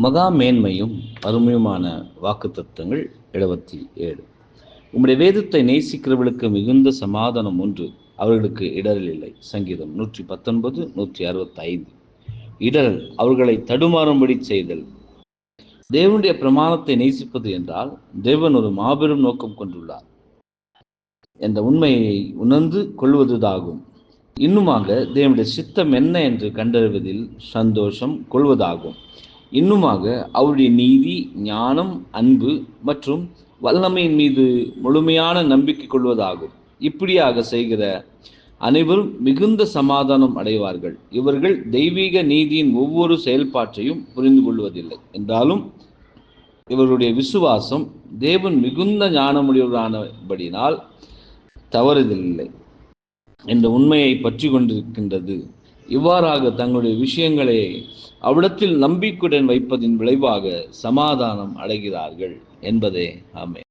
மகா மேன்மையும் அருமையுமான வாக்குத்தத்தங்கள் 77. உம்முடைய வேதத்தை நேசிக்கிறவர்களுக்கு மிகுந்த சமாதானம் ஒன்று, அவர்களுக்கு இடரல் இல்லை. சங்கீதம் 119, 165. இடரல் அவர்களை தடுமாறும்படி செய்தல். தேவனுடைய பிரமாணத்தை நேசிப்பது என்றால் தேவன் ஒரு மாபெரும் நோக்கம் கொண்டுள்ளார் என்ற உண்மையை உணர்ந்து கொள்வதாகும். இன்னுமாக தேவனுடைய சித்தம் என்ன என்று கண்டறிவதில் சந்தோஷம் கொள்வதாகும். இன்னுமாக அவருடைய நீதி, ஞானம், அன்பு மற்றும் வல்லமையின் மீது முழுமையான நம்பிக்கை கொள்வதாகும். இப்படியாக செய்கிற அனைவரும் மிகுந்த சமாதானம் அடைவார்கள். இவர்கள் தெய்வீக நீதியின் ஒவ்வொரு செயல்பாட்டையும் புரிந்து கொள்வதில்லை என்றாலும் இவர்களுடைய விசுவாசம் தேவன் மிகுந்த ஞானமுடையவரானபடினால் தவறுதலில்லை என்ற உண்மையை பற்றி கொண்டிருக்கின்றது. இவ்வாறாக தங்களுடைய விஷயங்களை அவ்விடத்தில் நம்பிக்கையுடன் வைப்பதின் விளைவாக சமாதானம் அடைகிறார்கள் என்பதே ஆமென்.